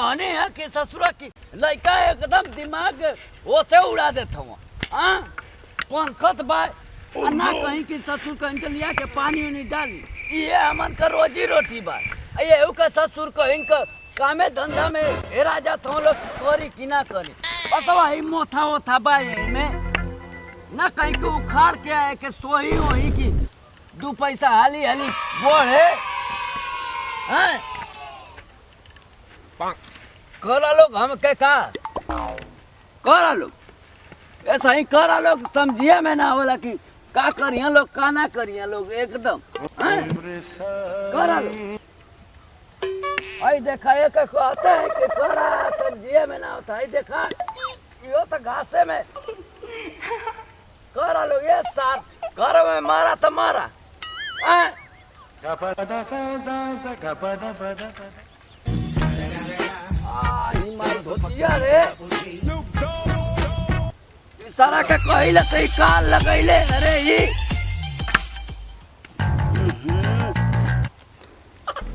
कहने है कि ससुरा की लड़का एकदम दिमाग वो से उड़ा देता हूँ हाँ पंखत बा ना कहीं कि ससुर कहीं के लिया के पानी उनी डाली ये हमन का रोजी रोटी बा ये का ससुर कहीं का कामे धंधा में हेरा जाता हूँ लोग करी कि ना करी अथवा ही मोथा वोथा बा में ना कहीं के उखाड़ के आए के सोही वही की 2 पैसा हाली हाली बढ़े हैं करा लोग हम के का करा लोग ऐसा ही करा लोग समझिए में ना होला कि का करिए लोग का ना करिए लोग एकदम करा लोग आई देखा ये कहता है कि करा समझिए में ना होता है देखा यो तो घासे में करा लोग ये साथ घर में मारा तो मारा रे सारा का कहिले सही काल लगैले अरे ही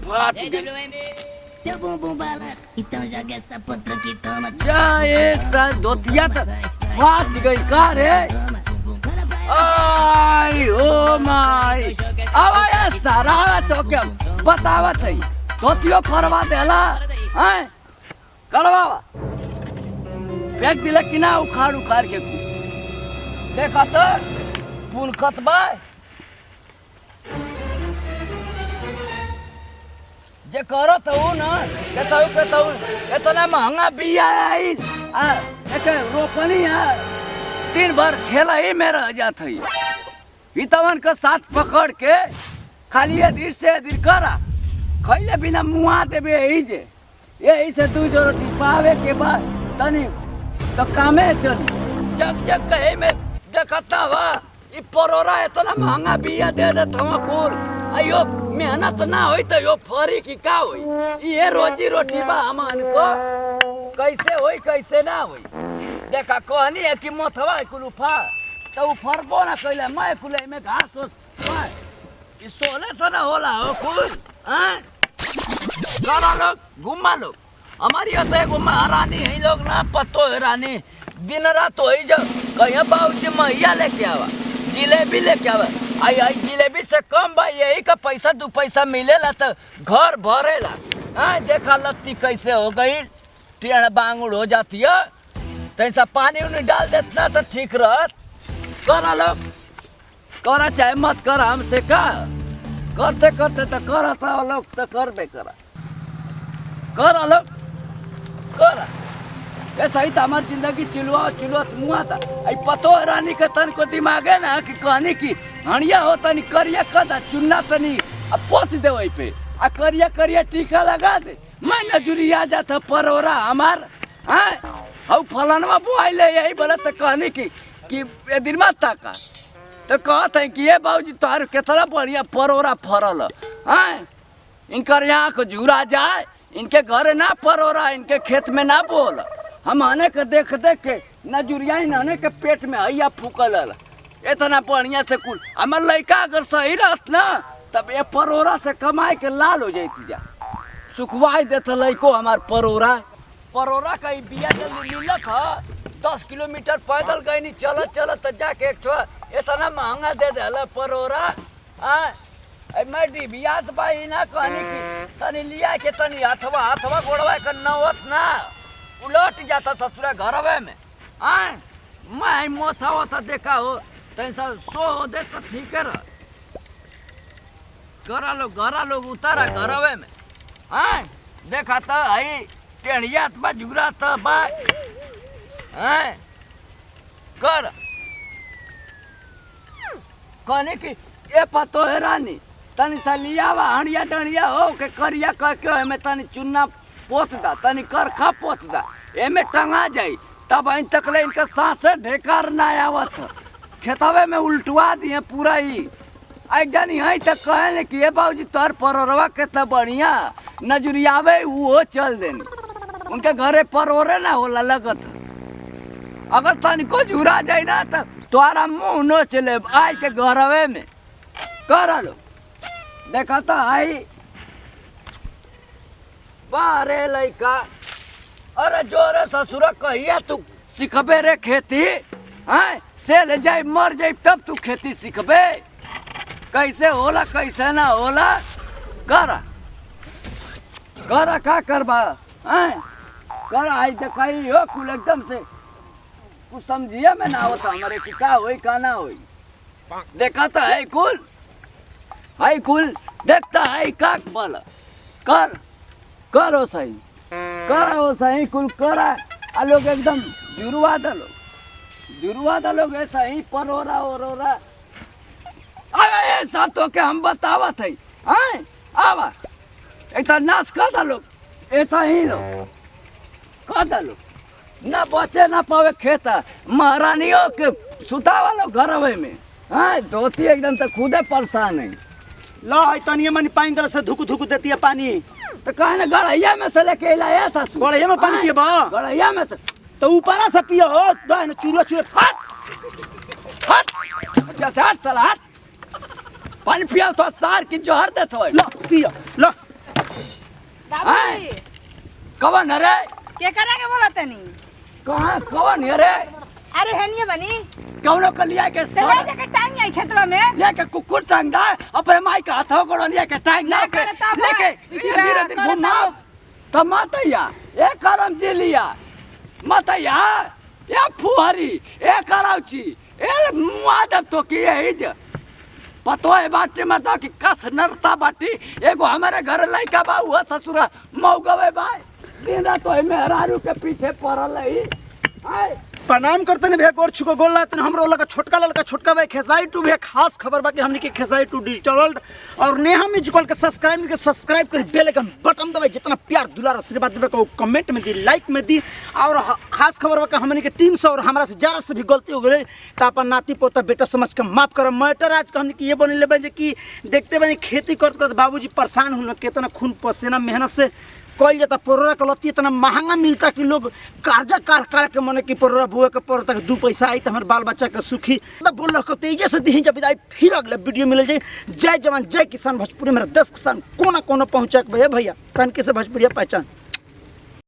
फाट Então joga essa potra que toma. जा एक साल धोतिया तो फाट गई का रे आई ओ माई अब ये सारा तो क्या बतावत है धोतियो फरवा देला हैं करवावा फेंक दिला कि ना उखाड़ उखाड़ के देखा तो पुनखत बा जे करत हूँ ना कहता हूँ इतना महंगा बिया आई एक रोपनी है दिन भर खेला ही में रह जात है इतवन का साथ पकड़ के खाली अधीर से अधीर करा खैले बिना मुआ देवे यही जे यही से 2 जो रोटी पावे के बाद तनी तो कामे चल जग जग कहे में देखता हुआ ये परोरा इतना महंगा बिया दे देता हूँ कुल अयो मेहनत ना होई तो यो फरी की का होई ये रोजी रोटी बा हमन को कैसे होई कैसे ना होई देखा कहनी है कि मोथवा कुल उफाड़ तो उफाड़बो ना कैले मैं कुले में घास ओस पाए ये सोले से ना होला हो कुल हैं करा लोग घुमा लोग हमारी होता है घुमा रानी है लोग ना पतो है रानी दिन रात हो ही जब कहीं बाबूजी मैया लेके आवा जिलेबी लेके आवा आई जिलेबी से कम भाई यही का पैसा 2 पैसा मिलेला तो घर भरेला हाँ देखा लत्ती कैसे हो गई टेढ़ बांगुड़ हो जाती है तैसा पानी उन्हें डाल देता तो ठीक रहत करा लोग करा चाहे मत कर हमसे का करते करते तो करता लोग तो करबे करा लोग करा ऐसा ही तो हमारी जिंदगी चिलुआ मुआ था आई पतो रानी के तन को दिमाग है ना कि कहनी की हणिया हो तनी करिया कदा चुनना तनी अब पोत दे वही पे आ करिया करिया टीका लगा दे मैं नजूरी आ जाता परोरा हमार हाँ और फलानवा बुआई ले यही बोला तो कहनी कि ये दिन मत ताका तो कहते हैं कि ये बाबूजी तोहर कितना बढ़िया परोरा फरल हाँ इनकर यहाँ को झूरा जाए इनके घर ना परोरा इनके खेत में ना बोल हम आने के देख के नजुरिया आने के पेट में हैया फूकल इतना बढ़िया से कुल हमार लड़का अगर सही रहत ना तब ये परोरा से कमाए के लाल हो जाती जा सुखवाई देता लड़को हमार परोरा कहीं बिया जल्दी मिलत है 10 किलोमीटर पैदल गई नहीं चलत तो जाके एक इतना महंगा दे दे परोरा मैं डिबियात बाई ना कहनी की तनी लिया के तनी हथवा गोड़वा के नवत ना उलट जाता ससुरा घरवे में मैं मोथा वोथा देखा हो तैसा सो हो दे तो ठीक है घरा लोग उतारा घरवे में देखा तो आई टेढ़िया बा जुगरा तो बा कर कहने की ये पतो है रानी तनी सा लियावा हणिया डणिया हो के करिया कह के हमें तनी चुन्ना पोत दा तनी करखा पोत दा एमे टंगा जाई तब इन तकले इनका सांस ढेकार ना आवत खेतवे में उल्टवा दिए पूरा ही एक जानी है तो कहे कि ये बाबूजी तोहर परोरवा कितना बढ़िया नजरियावे वो चल देनी उनके घरे परोरे ना होला लगत अगर तनिको झुरा जाए ना तो तुम्हारा मुंह न चले आई के घरवे में करा लो देखा तो आई बारे लड़का अरे जोरे ससुर कहिया तू सिखबे रे खेती हैं से ले जाए मर जाए तब तू खेती सिखबे कैसे होला कैसे ना होला करा करा का करबा हैं कर आई देखाई हो कुल एकदम से कुछ समझिए में ना होता हमारे कि का होई का ना होई देखा तो है कुल देखता है का बोला कर करो सही करो सही कुल करा आ लोग एकदम जुरुआ दलोग ऐसा ही परोरा ओरोरा अरे ऐसा तो के हम बतावत है हैं आवा एक तो नाश कर दलोग ऐसा ही लोग कर दलोग ना बचे ना पावे खेता महारानियों के सुतावा लोग घरवे में हाँ धोती एकदम तो खुदे परेशान है लो है तनिए मनी पानी दल से धुक धुक देती है पानी तो कहने गड़ैया में से लेके लाया सासू गड़ैया में पानी पिए बा गड़ैया में से तो ऊपरा से पियो हो दो न चूल्हा हट जैसे हट साला हट पानी पिया तो सार की जोहर देत होय लो पियो लो बाबूजी कवन रे के करेंगे बोला तनी कहां कवन रे अरे हेनिए बनी कौनो के लिया के चले जाके टांग आई खेतवा में लेके कुकुर टांग दा अपने माई का हाथों गोड़ लेके टांग ना के लेके धीरे धीरे घुमा तो मातैया ए करम जी लिया मातैया ए फुहरी ए कराउची ए मुआदब तो की है ज पतो है बाटी में तो कि कस नरता बाटी एगो हमारे घर लइका बा हुआ ससुरा मौगवे भाई दिन रात तो मेहरारू के पीछे पड़ल है आय प्रणाम करते ने भे गोर छुको गोल लाते हमरो लगा छोटका लड़का छोटका भाई खेसाई टू भे खास खबर बाकी हमने के खेसाई टू डिजिटल वर्ल्ड और नेहा म्यूजिकल के सब्सक्राइब कर बेल आइकन बटन दबाई जितना प्यार दुलार आशीर्वाद देबे को कमेंट में दी लाइक में दी और खास खबर बाकी हमने के टीम से और हमरा से जरा से भी गलती हो गई तो अपन नाती पोता बेटा समझ के माफ करो मैटर आज के हमने के ये बन लेबे जे कि देखते बनी खेती करते करते बाबूजी परेशान हुन कितना खून पसीना मेहनत से कल जाता परोरा के लत्ती इतना महंगा मिलता कि लोग कर्जा काट के मने कि परोरा बुए के पड़ता कि 2 पैसा आई तो हमारे बाल बच्चा के सुखी तो बोल रहा तेजे से दी जब विदाई फिर अगले वीडियो मिल जाए जय जवान जय किसान भोजपुरी मेरा 10 किसान कोना कोना पहुँचा भैया तन के से भोजपुरिया पहचान